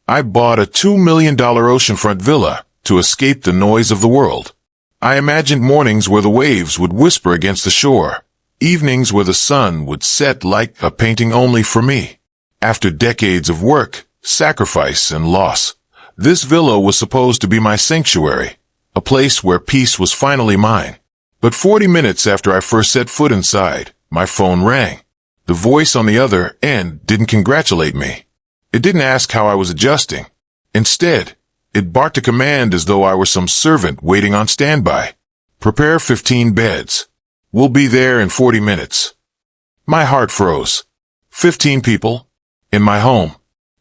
I bought a $2 million oceanfront villa to escape the noise of the world. I imagined mornings where the waves would whisper against the shore, evenings where the sun would set like a painting only for me. After decades of work, sacrifice, and loss, this villa was supposed to be my sanctuary, a place where peace was finally mine. But 40 minutes after I first set foot inside, my phone rang. The voice on the other end didn't congratulate me. It didn't ask how I was adjusting. Instead, it barked a command as though I were some servant waiting on standby. Prepare 15 beds. We'll be there in 40 minutes. My heart froze. 15 people? In my home.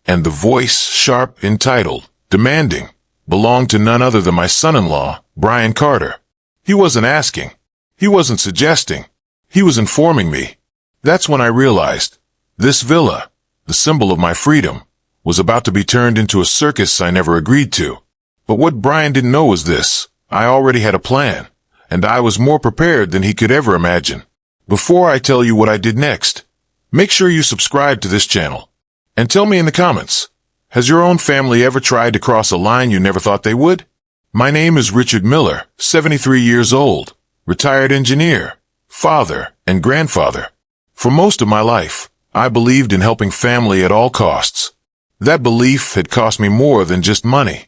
And the voice, sharp, entitled, demanding, belonged to none other than my son-in-law, Brian Carter. He wasn't asking. He wasn't suggesting. He was informing me. That's when I realized, this villa, the symbol of my freedom, was about to be turned into a circus I never agreed to. But what Brian didn't know was this: I already had a plan, and I was more prepared than he could ever imagine. Before I tell you what I did next, make sure you subscribe to this channel. And tell me in the comments, has your own family ever tried to cross a line you never thought they would? My name is Richard Miller, 73 years old, retired engineer, father, and grandfather. For most of my life, I believed in helping family at all costs. That belief had cost me more than just money.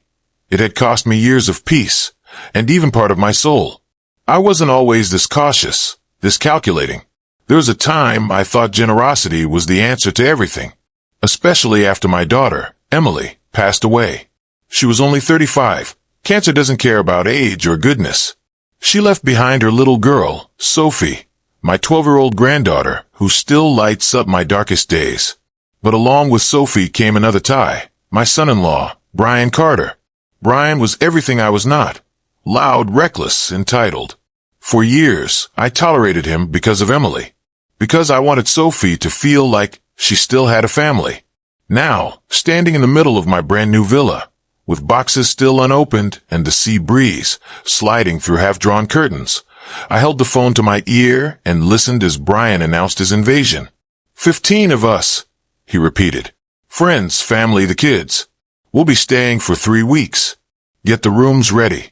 It had cost me years of peace, and even part of my soul. I wasn't always this cautious, this calculating. There was a time I thought generosity was the answer to everything. Especially after my daughter, Emily, passed away. She was only 35. Cancer doesn't care about age or goodness. She left behind her little girl, Sophie, my 12-year-old granddaughter, who still lights up my darkest days. But along with Sophie came another tie, my son-in-law, Brian Carter. Brian was everything I was not. Loud, reckless, entitled. For years, I tolerated him because of Emily. Because I wanted Sophie to feel like she still had a family. Now, standing in the middle of my brand new villa, with boxes still unopened and the sea breeze sliding through half-drawn curtains, I held the phone to my ear and listened as Brian announced his invasion. 15 of us, he repeated. Friends, family, the kids. We'll be staying for 3 weeks. Get the rooms ready.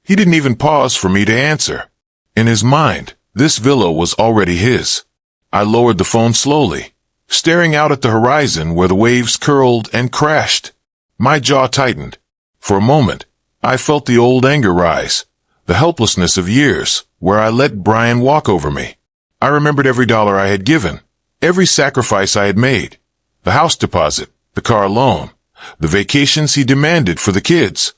He didn't even pause for me to answer. In his mind, this villa was already his. I lowered the phone slowly, staring out at the horizon where the waves curled and crashed. My jaw tightened. For a moment, I felt the old anger rise, the helplessness of years where I let Brian walk over me. I remembered every dollar I had given, every sacrifice I had made, the house deposit, the car loan, the vacations he demanded for the kids,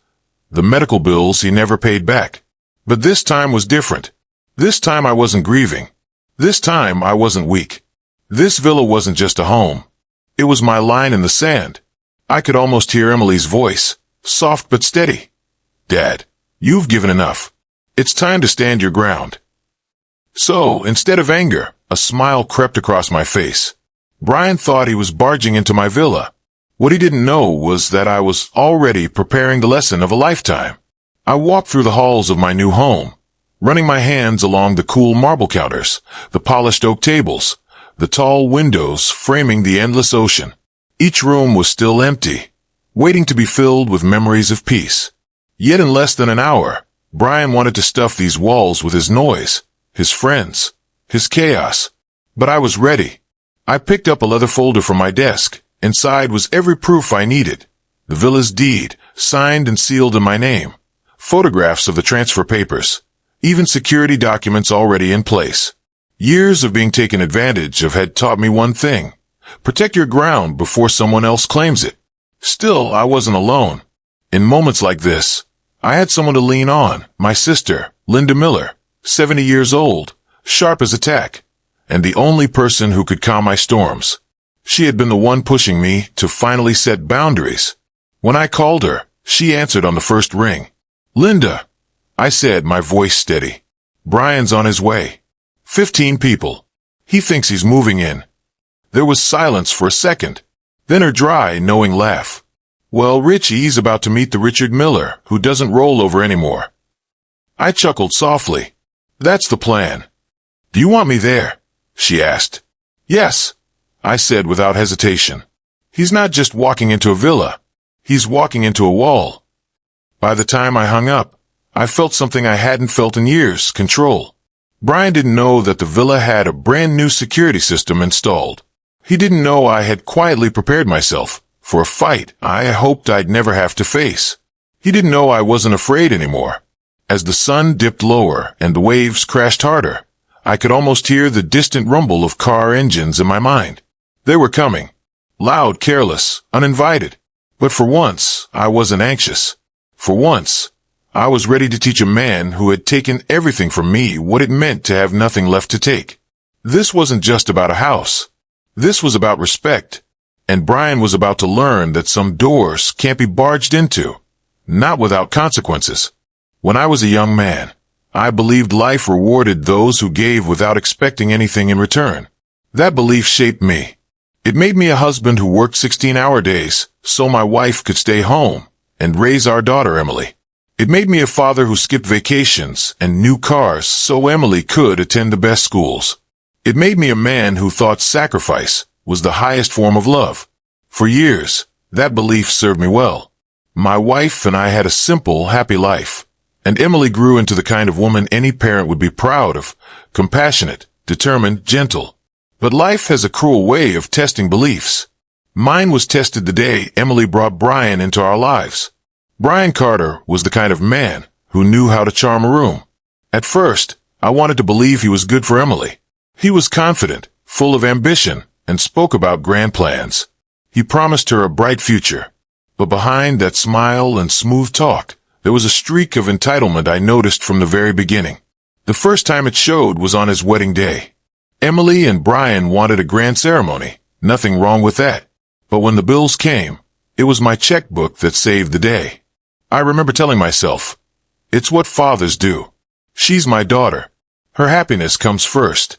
the medical bills he never paid back. But this time was different. This time I wasn't grieving. This time I wasn't weak. This villa wasn't just a home. It was my line in the sand. I could almost hear Emily's voice, soft but steady. Dad, you've given enough. It's time to stand your ground. So, instead of anger, a smile crept across my face. Brian thought he was barging into my villa. What he didn't know was that I was already preparing the lesson of a lifetime. I walked through the halls of my new home, running my hands along the cool marble counters, the polished oak tables, the tall windows framing the endless ocean. Each room was still empty, waiting to be filled with memories of peace. Yet in less than an hour, Brian wanted to stuff these walls with his noise, his friends, his chaos. But I was ready. I picked up a leather folder from my desk. Inside was every proof I needed. The villa's deed, signed and sealed in my name. Photographs of the transfer papers. Even security documents already in place. Years of being taken advantage of had taught me one thing. Protect your ground before someone else claims it. Still, I wasn't alone. In moments like this, I had someone to lean on, my sister, Linda Miller, 70 years old, sharp as a tack, and the only person who could calm my storms. She had been the one pushing me to finally set boundaries. When I called her, she answered on the first ring. Linda, I said, my voice steady. Brian's on his way. 15 people. He thinks he's moving in. There was silence for a second. Then her dry, knowing laugh. Well, Richie's about to meet the Richard Miller, who doesn't roll over anymore. I chuckled softly. That's the plan. Do you want me there? She asked. Yes, I said without hesitation. He's not just walking into a villa. He's walking into a wall. By the time I hung up, I felt something I hadn't felt in years, control. Brian didn't know that the villa had a brand new security system installed. He didn't know I had quietly prepared myself for a fight I hoped I'd never have to face. He didn't know I wasn't afraid anymore. As the sun dipped lower and the waves crashed harder, I could almost hear the distant rumble of car engines in my mind. They were coming. Loud, careless, uninvited. But for once, I wasn't anxious. For once, I was ready to teach a man who had taken everything from me what it meant to have nothing left to take. This wasn't just about a house. This was about respect. And Brian was about to learn that some doors can't be barged into, not without consequences. When I was a young man, I believed life rewarded those who gave without expecting anything in return. That belief shaped me. It made me a husband who worked 16-hour days so my wife could stay home and raise our daughter, Emily. It made me a father who skipped vacations and new cars so Emily could attend the best schools. It made me a man who thought sacrifice was the highest form of love. For years, that belief served me well. My wife and I had a simple, happy life, and Emily grew into the kind of woman any parent would be proud of, compassionate, determined, gentle. But life has a cruel way of testing beliefs. Mine was tested the day Emily brought Brian into our lives. Brian Carter was the kind of man who knew how to charm a room. At first, I wanted to believe he was good for Emily. He was confident, full of ambition, and spoke about grand plans. He promised her a bright future. But behind that smile and smooth talk, there was a streak of entitlement I noticed from the very beginning. The first time it showed was on his wedding day. Emily and Brian wanted a grand ceremony. Nothing wrong with that. But when the bills came, it was my checkbook that saved the day. I remember telling myself, it's what fathers do. She's my daughter. Her happiness comes first.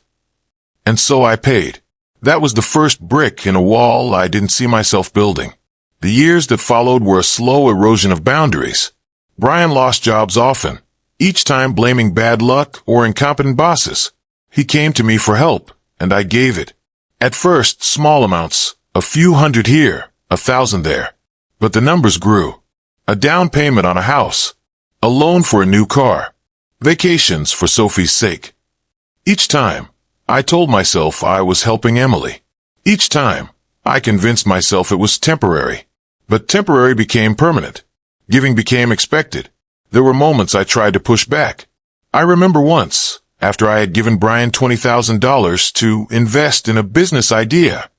And so I paid. That was the first brick in a wall I didn't see myself building. The years that followed were a slow erosion of boundaries. Brian lost jobs often, each time blaming bad luck or incompetent bosses. He came to me for help, and I gave it. At first, small amounts, a few hundred here, 1,000 there. But the numbers grew. A down payment on a house, a loan for a new car, vacations for Sophie's sake. Each time, I told myself I was helping Emily. Each time, I convinced myself it was temporary. But temporary became permanent. Giving became expected. There were moments I tried to push back. I remember once, after I had given Brian $20,000 to invest in a business idea,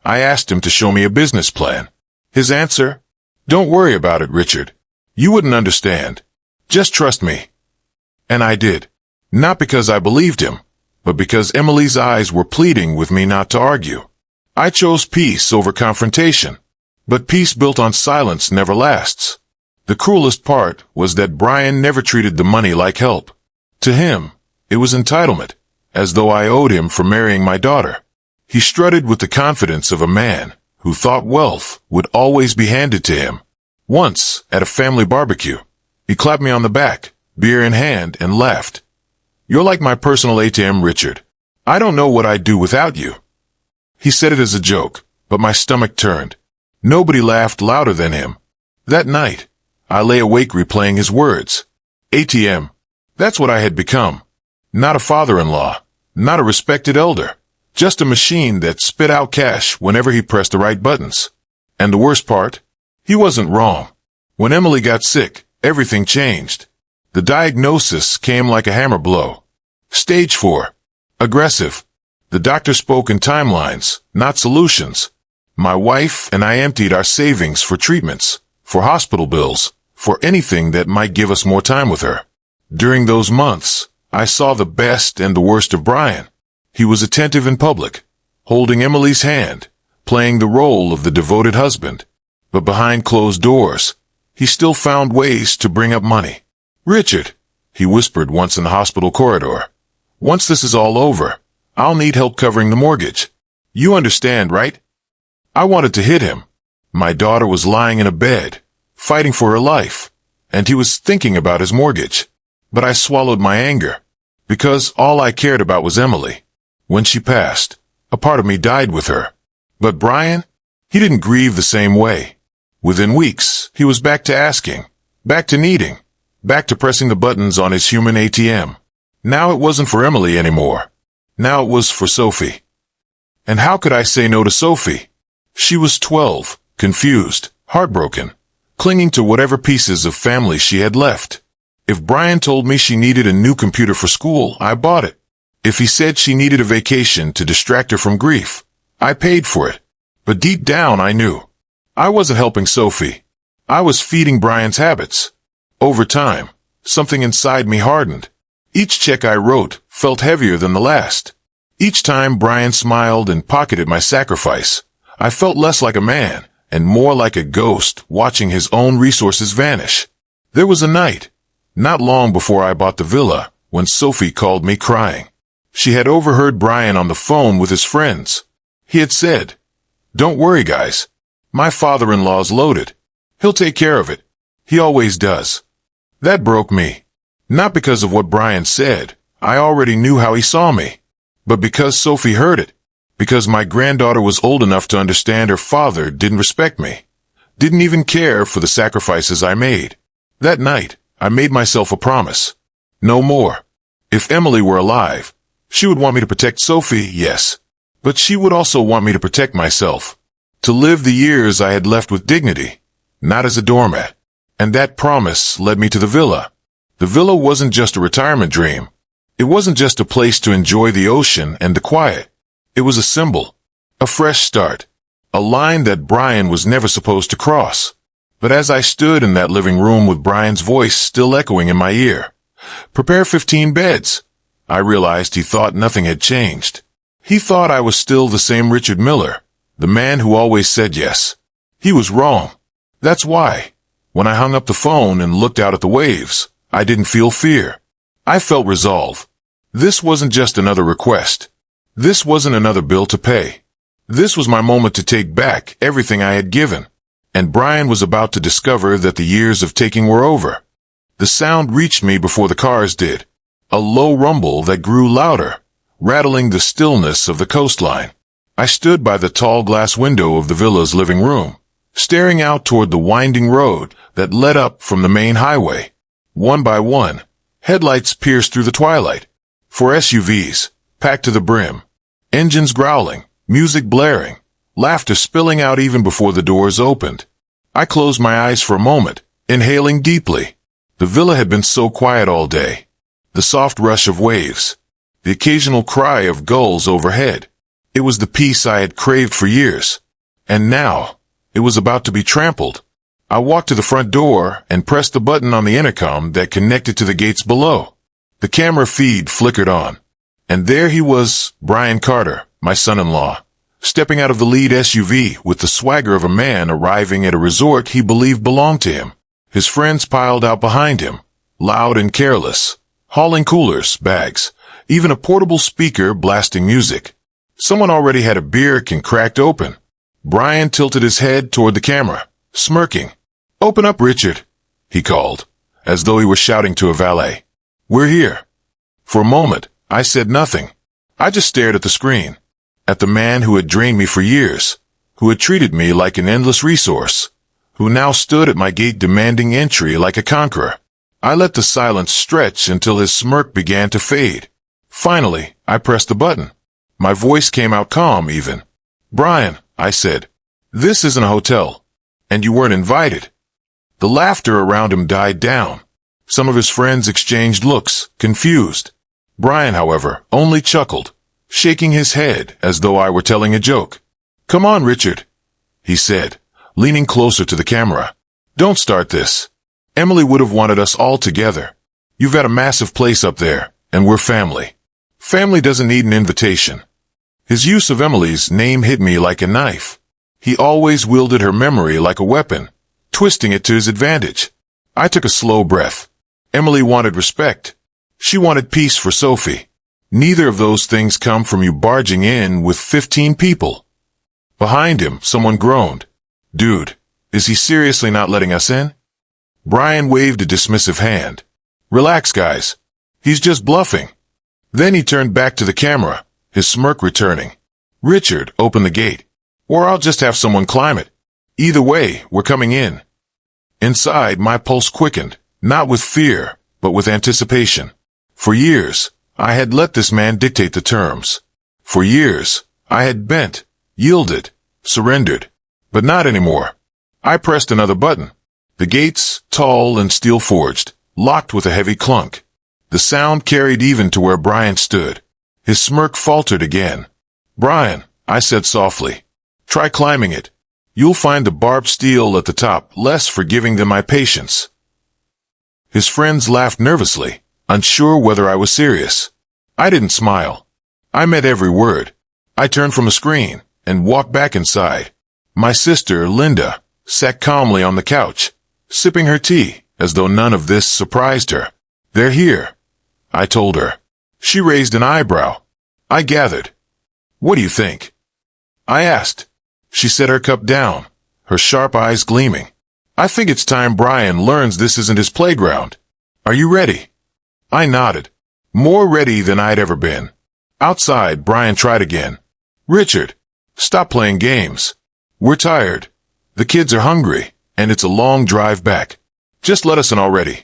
I asked him to show me a business plan. His answer? Don't worry about it, Richard. You wouldn't understand. Just trust me. And I did. Not because I believed him, but because Emily's eyes were pleading with me not to argue. I chose peace over confrontation. But peace built on silence never lasts. The cruelest part was that Brian never treated the money like help. To him, it was entitlement, as though I owed him for marrying my daughter. He strutted with the confidence of a man who thought wealth would always be handed to him. Once, at a family barbecue, he clapped me on the back, beer in hand, and laughed. You're like my personal ATM, Richard. I don't know what I'd do without you. He said it as a joke, but my stomach turned. Nobody laughed louder than him. That night, I lay awake replaying his words. ATM. That's what I had become. Not a father-in-law, not a respected elder. Just a machine that spit out cash whenever he pressed the right buttons. And the worst part? He wasn't wrong. When Emily got sick, everything changed. The diagnosis came like a hammer blow. Stage 4. Aggressive. The doctor spoke in timelines, not solutions. My wife and I emptied our savings for treatments, for hospital bills, for anything that might give us more time with her. During those months, I saw the best and the worst of Brian. He was attentive in public, holding Emily's hand, playing the role of the devoted husband. But behind closed doors, he still found ways to bring up money. Richard, he whispered once in the hospital corridor, once this is all over, I'll need help covering the mortgage. You understand, right? I wanted to hit him. My daughter was lying in a bed, fighting for her life, and he was thinking about his mortgage. But I swallowed my anger, because all I cared about was Emily. When she passed, a part of me died with her. But Brian, he didn't grieve the same way. Within weeks, he was back to asking, back to needing, back to pressing the buttons on his human ATM. Now it wasn't for Emily anymore. Now it was for Sophie. And how could I say no to Sophie? She was 12, confused, heartbroken, clinging to whatever pieces of family she had left. If Brian told me she needed a new computer for school, I bought it. If he said she needed a vacation to distract her from grief, I paid for it. But deep down I knew. I wasn't helping Sophie. I was feeding Brian's habits. Over time, something inside me hardened. Each check I wrote felt heavier than the last. Each time Brian smiled and pocketed my sacrifice, I felt less like a man and more like a ghost watching his own resources vanish. There was a night, not long before I bought the villa, when Sophie called me crying. She had overheard Brian on the phone with his friends. He had said, "Don't worry, guys. My father-in-law's loaded. He'll take care of it. He always does." That broke me. Not because of what Brian said. I already knew how he saw me. But because Sophie heard it. Because my granddaughter was old enough to understand her father didn't respect me. Didn't even care for the sacrifices I made. That night, I made myself a promise. No more. If Emily were alive, she would want me to protect Sophie, yes. But she would also want me to protect myself. To live the years I had left with dignity, not as a doormat. And that promise led me to the villa. The villa wasn't just a retirement dream. It wasn't just a place to enjoy the ocean and the quiet. It was a symbol, a fresh start, a line that Brian was never supposed to cross. But as I stood in that living room with Brian's voice still echoing in my ear, "Prepare 15 beds," I realized he thought nothing had changed. He thought I was still the same Richard Miller, the man who always said yes. He was wrong. That's why, when I hung up the phone and looked out at the waves, I didn't feel fear. I felt resolve. This wasn't just another request. This wasn't another bill to pay. This was my moment to take back everything I had given. And Brian was about to discover that the years of taking were over. The sound reached me before the cars did. A low rumble that grew louder, rattling the stillness of the coastline. I stood by the tall glass window of the villa's living room, staring out toward the winding road that led up from the main highway. One by one, headlights pierced through the twilight. 4 SUVs, packed to the brim. Engines growling, music blaring, laughter spilling out even before the doors opened. I closed my eyes for a moment, inhaling deeply. The villa had been so quiet all day. The soft rush of waves, the occasional cry of gulls overhead. It was the peace I had craved for years. And now, it was about to be trampled. I walked to the front door and pressed the button on the intercom that connected to the gates below. The camera feed flickered on. And there he was, Brian Carter, my son-in-law, stepping out of the lead SUV with the swagger of a man arriving at a resort he believed belonged to him. His friends piled out behind him, loud and careless, hauling coolers, bags, even a portable speaker blasting music. Someone already had a beer can cracked open. Brian tilted his head toward the camera, smirking. "Open up, Richard," he called, as though he were shouting to a valet. "We're here." For a moment, I said nothing. I just stared at the screen, at the man who had drained me for years, who had treated me like an endless resource, who now stood at my gate demanding entry like a conqueror. I let the silence stretch until his smirk began to fade. Finally, I pressed the button. My voice came out calm even. "Brian," I said, "this isn't a hotel, and you weren't invited." The laughter around him died down. Some of his friends exchanged looks, confused. Brian, however, only chuckled, shaking his head as though I were telling a joke. "Come on, Richard," he said, leaning closer to the camera. "Don't start this. Emily would have wanted us all together. You've got a massive place up there, and we're family. Family doesn't need an invitation." His use of Emily's name hit me like a knife. He always wielded her memory like a weapon, twisting it to his advantage. I took a slow breath. Emily wanted respect. She wanted peace for Sophie. Neither of those things come from you barging in with 15 people. Behind him, someone groaned. "Dude, is he seriously not letting us in?" Brian waved a dismissive hand. "Relax, guys. He's just bluffing." Then he turned back to the camera, his smirk returning. "Richard, open the gate, or I'll just have someone climb it." Either way, we're coming in. Inside, my pulse quickened, not with fear, but with anticipation. For years, I had let this man dictate the terms. For years, I had bent, yielded, surrendered. But not anymore. I pressed another button. The gates, tall and steel-forged, locked with a heavy clunk. The sound carried even to where Brian stood. His smirk faltered again. "Brian," I said softly, "try climbing it. You'll find the barbed steel at the top less forgiving than my patience." His friends laughed nervously, unsure whether I was serious. I didn't smile. I meant every word. I turned from the screen and walked back inside. My sister, Linda, sat calmly on the couch, sipping her tea, as though none of this surprised her. "They're here," I told her. She raised an eyebrow. I gathered. "What do you think?" I asked. She set her cup down, her sharp eyes gleaming. "I think it's time Brian learns this isn't his playground. Are you ready?" I nodded, more ready than I'd ever been. Outside, Brian tried again. "Richard, stop playing games. We're tired. The kids are hungry, and it's a long drive back. Just let us in already."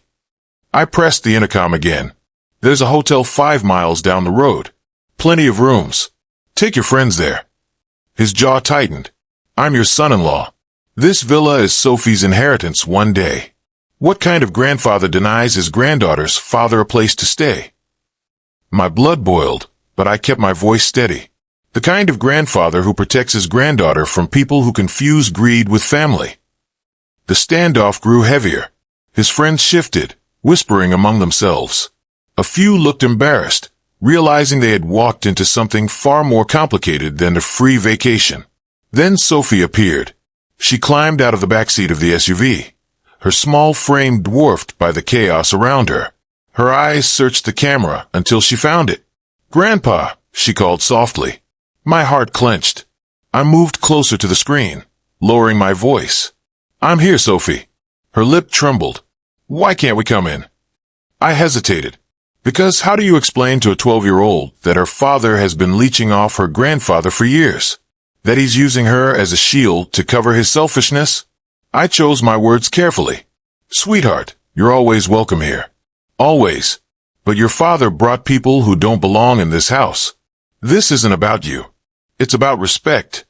I pressed the intercom again. "There's a hotel 5 miles down the road. Plenty of rooms. Take your friends there." His jaw tightened. "I'm your son-in-law. This villa is Sophie's inheritance one day. What kind of grandfather denies his granddaughter's father a place to stay?" My blood boiled, but I kept my voice steady. The kind of grandfather who protects his granddaughter from people who confuse greed with family. The standoff grew heavier. His friends shifted, whispering among themselves. A few looked embarrassed, realizing they had walked into something far more complicated than a free vacation. Then Sophie appeared. She climbed out of the backseat of the SUV, her small frame dwarfed by the chaos around her. Her eyes searched the camera until she found it. "Grandpa," she called softly. My heart clenched. I moved closer to the screen, lowering my voice. "I'm here, Sophie." Her lip trembled. "Why can't we come in?" I hesitated. Because how do you explain to a 12-year-old that her father has been leeching off her grandfather for years? That he's using her as a shield to cover his selfishness? I chose my words carefully. "Sweetheart, you're always welcome here. Always. But your father brought people who don't belong in this house. This isn't about you. It's about respect."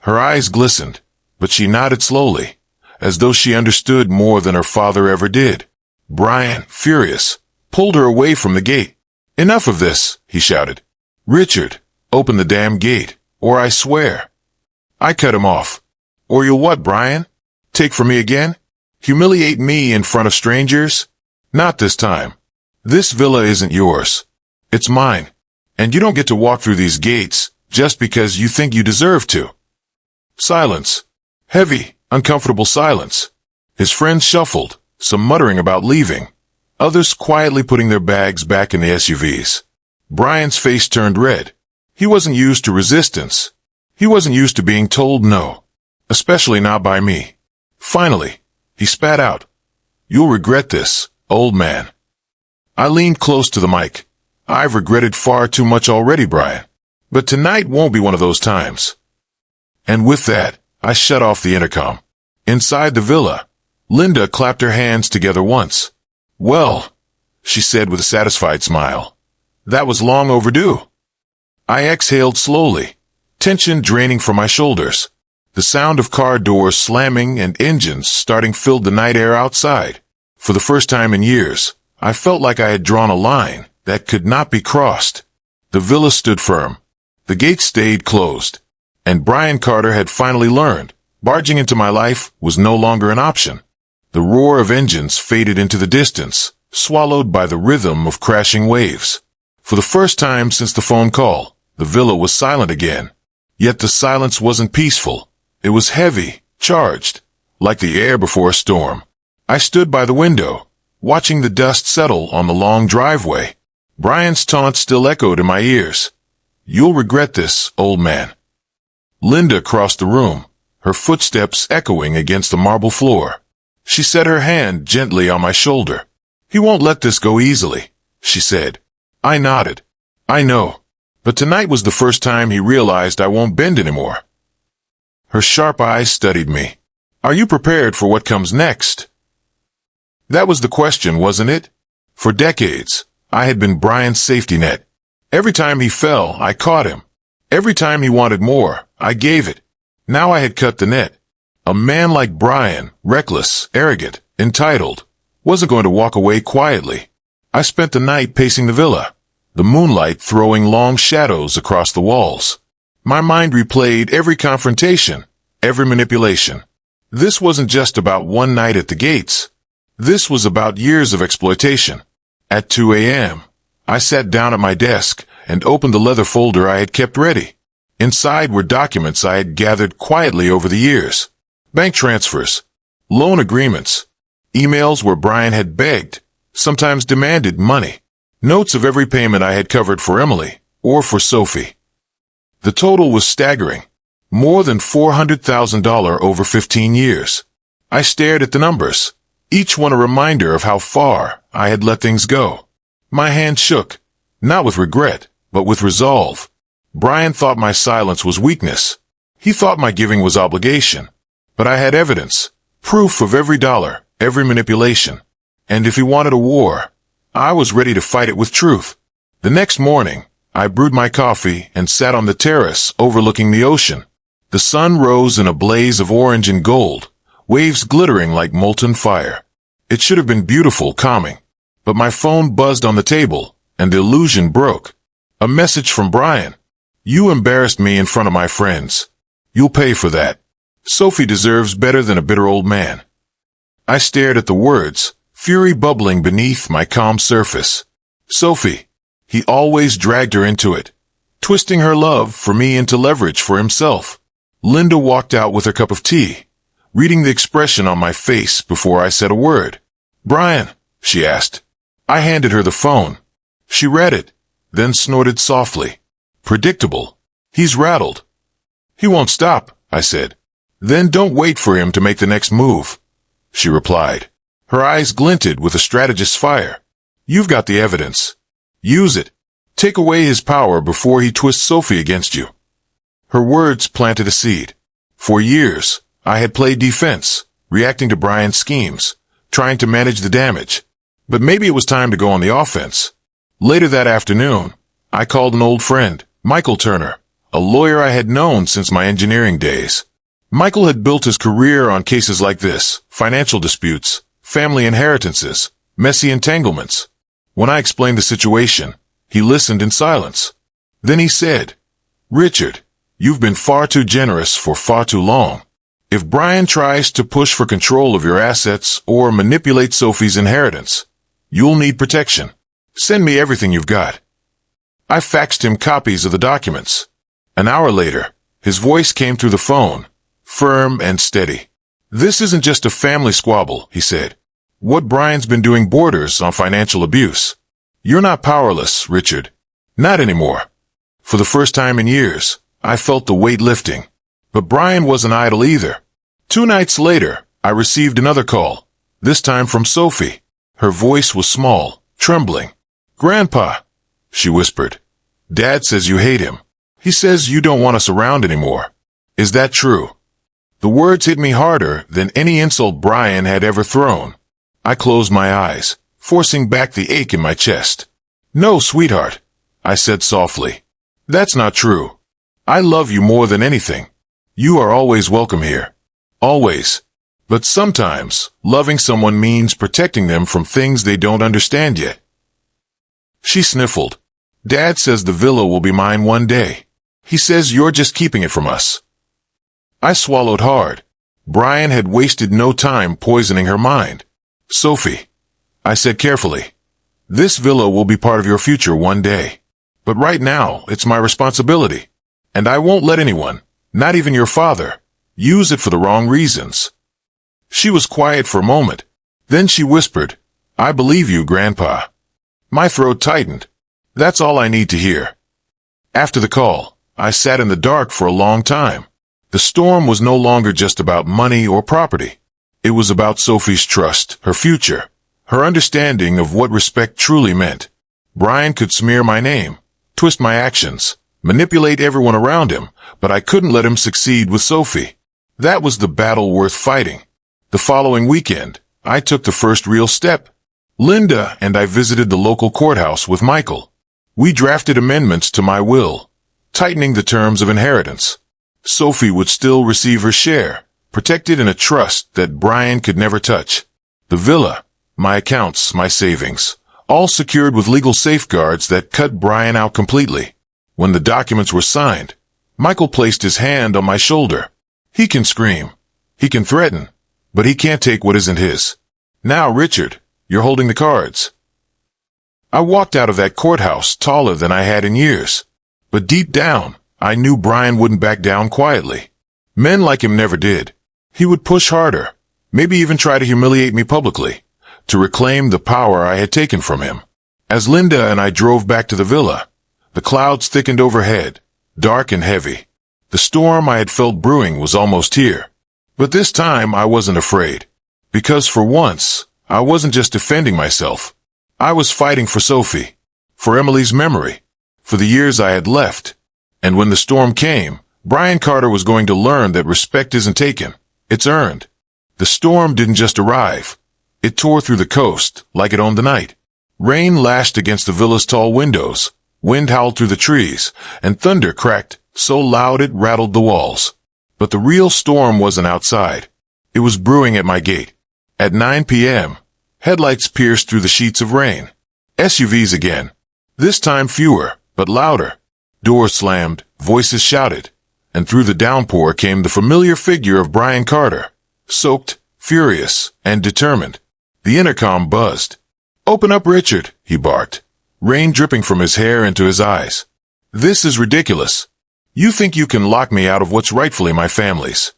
Her eyes glistened, but she nodded slowly, as though she understood more than her father ever did. Brian, furious, pulled her away from the gate. "Enough of this," he shouted. "Richard, open the damn gate, or I swear." I cut him off. "Or you'll what, Brian? Take from me again? Humiliate me in front of strangers? Not this time. This villa isn't yours. It's mine. And you don't get to walk through these gates just because you think you deserve to." Silence. Heavy, uncomfortable silence. His friends shuffled, some muttering about leaving, others quietly putting their bags back in the SUVs. Brian's face turned red. He wasn't used to resistance. He wasn't used to being told no, especially not by me. Finally, he spat out, "You'll regret this, old man." I leaned close to the mic. "I've regretted far too much already, Brian. But tonight won't be one of those times." And with that, I shut off the intercom. Inside the villa, Linda clapped her hands together once. "Well," she said with a satisfied smile, "that was long overdue." I exhaled slowly, tension draining from my shoulders. The sound of car doors slamming and engines starting filled the night air outside. For the first time in years, I felt like I had drawn a line that could not be crossed. The villa stood firm. The gates stayed closed. And Brian Carter had finally learned barging into my life was no longer an option. The roar of engines faded into the distance, swallowed by the rhythm of crashing waves. For the first time since the phone call, the villa was silent again. Yet the silence wasn't peaceful. It was heavy, charged, like the air before a storm. I stood by the window, watching the dust settle on the long driveway. Brian's taunt still echoed in my ears. "You'll regret this, old man." Linda crossed the room, her footsteps echoing against the marble floor. She set her hand gently on my shoulder. "He won't let this go easily," she said. I nodded. "I know. But tonight was the first time he realized I won't bend anymore." Her sharp eyes studied me. Are you prepared for what comes next? That was the question, wasn't it? For decades, I had been Brian's safety net. Every time he fell, I caught him. Every time he wanted more, I gave it. Now I had cut the net. A man like Brian, reckless, arrogant, entitled, wasn't going to walk away quietly. I spent the night pacing the villa, the moonlight throwing long shadows across the walls. My mind replayed every confrontation, every manipulation. This wasn't just about one night at the gates. This was about years of exploitation. At 2 a.m., I sat down at my desk and opened the leather folder I had kept ready. Inside were documents I had gathered quietly over the years. Bank transfers, loan agreements, emails where Brian had begged, sometimes demanded money, notes of every payment I had covered for Emily or for Sophie. The total was staggering. More than $400,000 over 15 years. I stared at the numbers, each one a reminder of how far I had let things go. My hand shook, not with regret, but with resolve. Brian thought my silence was weakness. He thought my giving was obligation. But I had evidence, proof of every dollar, every manipulation. And if he wanted a war, I was ready to fight it with truth. The next morning, I brewed my coffee and sat on the terrace overlooking the ocean. The sun rose in a blaze of orange and gold, waves glittering like molten fire. It should have been beautiful, calming. But my phone buzzed on the table, and the illusion broke. A message from Brian. You embarrassed me in front of my friends. You'll pay for that. Sophie deserves better than a bitter old man. I stared at the words, fury bubbling beneath my calm surface. Sophie. He always dragged her into it, twisting her love for me into leverage for himself. Linda walked out with her cup of tea, reading the expression on my face before I said a word. Brian, she asked. I handed her the phone. She read it, then snorted softly. Predictable. He's rattled. He won't stop, I said. Then don't wait for him to make the next move, she replied. Her eyes glinted with a strategist's fire. You've got the evidence. Use it. Take away his power before he twists Sophie against you. Her words planted a seed. For years, I had played defense, reacting to Brian's schemes, trying to manage the damage. But maybe it was time to go on the offense. Later that afternoon, I called an old friend, Michael Turner, a lawyer I had known since my engineering days. Michael had built his career on cases like this, financial disputes, family inheritances, messy entanglements. When I explained the situation, he listened in silence. Then he said, Richard, you've been far too generous for far too long. If Brian tries to push for control of your assets or manipulate Sophie's inheritance, you'll need protection. Send me everything you've got. I faxed him copies of the documents. An hour later, his voice came through the phone, firm and steady. This isn't just a family squabble, he said. What Brian's been doing borders on financial abuse. You're not powerless, Richard. Not anymore. For the first time in years, I felt the weight lifting. But Brian wasn't idle either. 2 nights later, I received another call, this time from Sophie. Her voice was small, trembling. Grandpa, she whispered. Dad says you hate him. He says you don't want us around anymore. Is that true? The words hit me harder than any insult Brian had ever thrown. I closed my eyes, forcing back the ache in my chest. No, sweetheart, I said softly. That's not true. I love you more than anything. You are always welcome here. Always. But sometimes, loving someone means protecting them from things they don't understand yet. She sniffled. Dad says the villa will be mine one day. He says you're just keeping it from us. I swallowed hard. Brian had wasted no time poisoning her mind. Sophie, I said carefully, this villa will be part of your future one day. But right now, it's my responsibility. And I won't let anyone, not even your father, use it for the wrong reasons. She was quiet for a moment. Then she whispered, I believe you, Grandpa. My throat tightened. That's all I need to hear. After the call, I sat in the dark for a long time. The storm was no longer just about money or property. It was about Sophie's trust, her future, her understanding of what respect truly meant. Brian could smear my name, twist my actions, manipulate everyone around him, but I couldn't let him succeed with Sophie. That was the battle worth fighting. The following weekend, I took the first real step. Linda and I visited the local courthouse with Michael. We drafted amendments to my will, tightening the terms of inheritance. Sophie would still receive her share, protected in a trust that Brian could never touch. The villa, my accounts, my savings, all secured with legal safeguards that cut Brian out completely. When the documents were signed, Michael placed his hand on my shoulder. He can scream, he can threaten, but he can't take what isn't his. Now, Richard, you're holding the cards. I walked out of that courthouse taller than I had in years. But deep down, I knew Brian wouldn't back down quietly. Men like him never did. He would push harder, maybe even try to humiliate me publicly, to reclaim the power I had taken from him. As Linda and I drove back to the villa, the clouds thickened overhead, dark and heavy. The storm I had felt brewing was almost here. But this time I wasn't afraid. Because for once, I wasn't just defending myself. I was fighting for Sophie, for Emily's memory, for the years I had left. And when the storm came, Brian Carter was going to learn that respect isn't taken, it's earned. The storm didn't just arrive. It tore through the coast like it owned the night. Rain lashed against the villa's tall windows, wind howled through the trees, and thunder cracked so loud it rattled the walls. But the real storm wasn't outside. It was brewing at my gate. At 9 p.m., headlights pierced through the sheets of rain. SUVs again. This time fewer, but louder. Doors slammed, voices shouted, and through the downpour came the familiar figure of Brian Carter, soaked, furious, and determined. The intercom buzzed. "Open up, Richard," he barked, rain dripping from his hair into his eyes. "This is ridiculous. You think you can lock me out of what's rightfully my family's."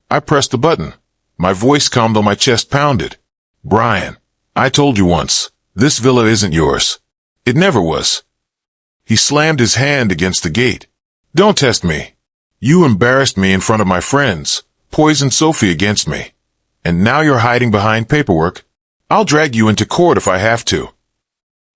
I pressed the button. My voice calm though my chest pounded. "Brian, I told you once, this villa isn't yours. It never was." He slammed his hand against the gate. "Don't test me. You embarrassed me in front of my friends, poisoned Sophie against me. And now you're hiding behind paperwork. I'll drag you into court if I have to."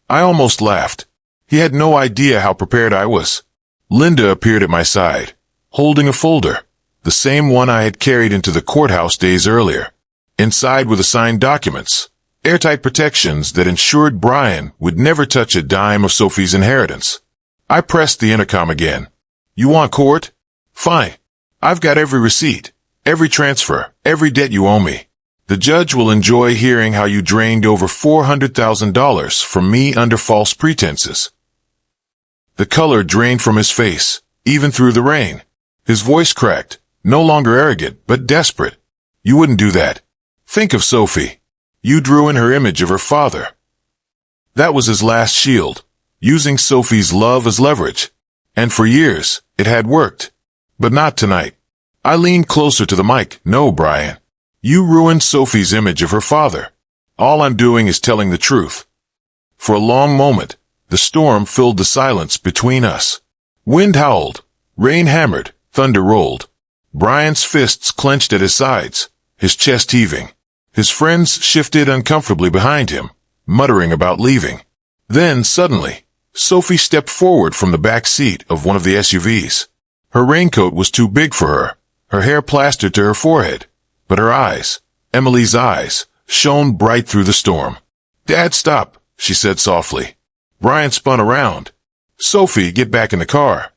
I almost laughed. He had no idea how prepared I was. Linda appeared at my side, holding a folder, the same one I had carried into the courthouse days earlier. Inside were the signed documents, airtight protections that ensured Brian would never touch a dime of Sophie's inheritance. I pressed the intercom again. "You want court? Fine. I've got every receipt, every transfer, every debt you owe me. The judge will enjoy hearing how you drained over $400,000 from me under false pretenses." The color drained from his face, even through the rain. His voice cracked, no longer arrogant, but desperate. "You wouldn't do that. Think of Sophie. You drew in her image of her father." That was his last shield, using Sophie's love as leverage. And for years, it had worked. But not tonight. I leaned closer to the mic. "No, Brian. You ruined Sophie's image of her father. All I'm doing is telling the truth." For a long moment, the storm filled the silence between us. Wind howled, rain hammered, thunder rolled. Brian's fists clenched at his sides, his chest heaving. His friends shifted uncomfortably behind him, muttering about leaving. Then, suddenly, Sophie stepped forward from the back seat of one of the SUVs. Her raincoat was too big for her hair plastered to her forehead, but her eyes, Emily's eyes, shone bright through the storm. "Dad, stop," she said softly. Brian spun around. "Sophie, get back in the car."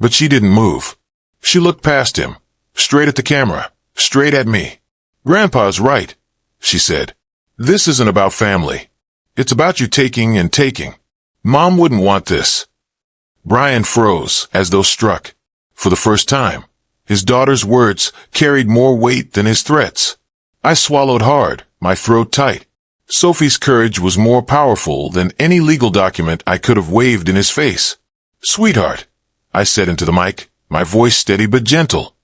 But she didn't move. She looked past him, straight at the camera, straight at me. "Grandpa's right," she said. "This isn't about family. It's about you taking and taking. Mom wouldn't want this." Brian froze, as though struck. For the first time, his daughter's words carried more weight than his threats. I swallowed hard, my throat tight. Sophie's courage was more powerful than any legal document I could have waved in his face. "Sweetheart," I said into the mic, my voice steady but gentle.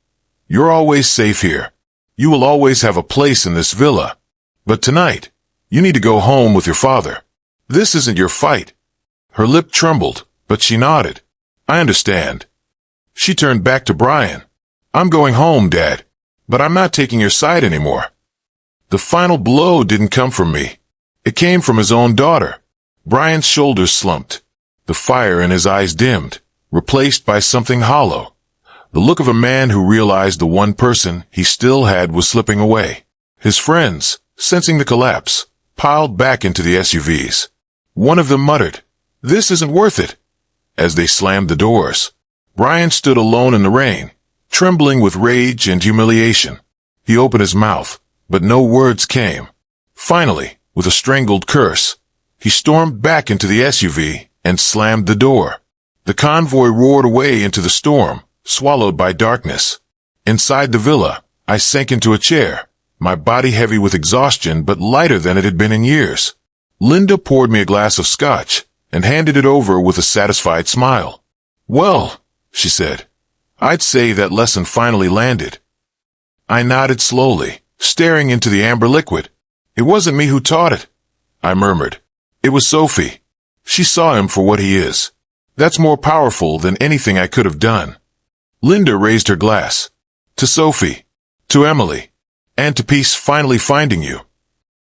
"You're always safe here. You will always have a place in this villa. But tonight, you need to go home with your father. This isn't your fight." Her lip trembled, but she nodded. "I understand." She turned back to Brian. "I'm going home, Dad, but I'm not taking your side anymore." The final blow didn't come from me. It came from his own daughter. Brian's shoulders slumped. The fire in his eyes dimmed, replaced by something hollow. The look of a man who realized the one person he still had was slipping away. His friends, sensing the collapse, piled back into the SUVs. One of them muttered, "This isn't worth it," as they slammed the doors. Brian stood alone in the rain, trembling with rage and humiliation. He opened his mouth, but no words came. Finally, with a strangled curse, he stormed back into the SUV and slammed the door. The convoy roared away into the storm, swallowed by darkness. Inside the villa, I sank into a chair, my body heavy with exhaustion but lighter than it had been in years. Linda poured me a glass of scotch and handed it over with a satisfied smile. "Well," she said, "I'd say that lesson finally landed." I nodded slowly, staring into the amber liquid. "It wasn't me who taught it," I murmured. "It was Sophie. She saw him for what he is. That's more powerful than anything I could have done." Linda raised her glass. "To Sophie, to Emily, and to peace finally finding you."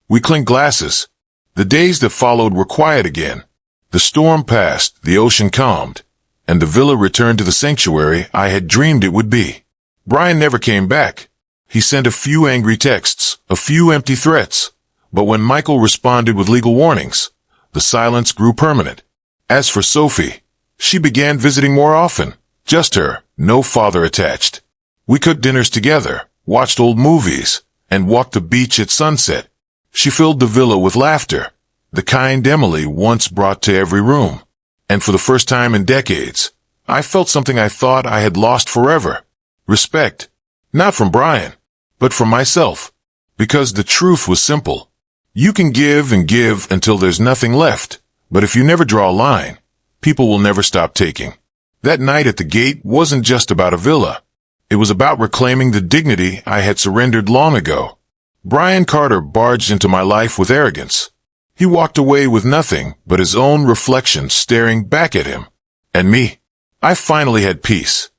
We clinked glasses. The days that followed were quiet again. The storm passed, the ocean calmed, and the villa returned to the sanctuary I had dreamed it would be. Brian never came back. He sent a few angry texts, a few empty threats, but when Michael responded with legal warnings, the silence grew permanent. As for Sophie, she began visiting more often. Just her, no father attached. We cooked dinners together, watched old movies, and walked the beach at sunset. She filled the villa with laughter, the kind Emily once brought to every room. And for the first time in decades, I felt something I thought I had lost forever. Respect. Not from Brian, but from myself. Because the truth was simple. You can give and give until there's nothing left, but if you never draw a line, people will never stop taking. That night at the gate wasn't just about a villa. It was about reclaiming the dignity I had surrendered long ago. Brian Carter barged into my life with arrogance. He walked away with nothing but his own reflection staring back at him. And me, I finally had peace.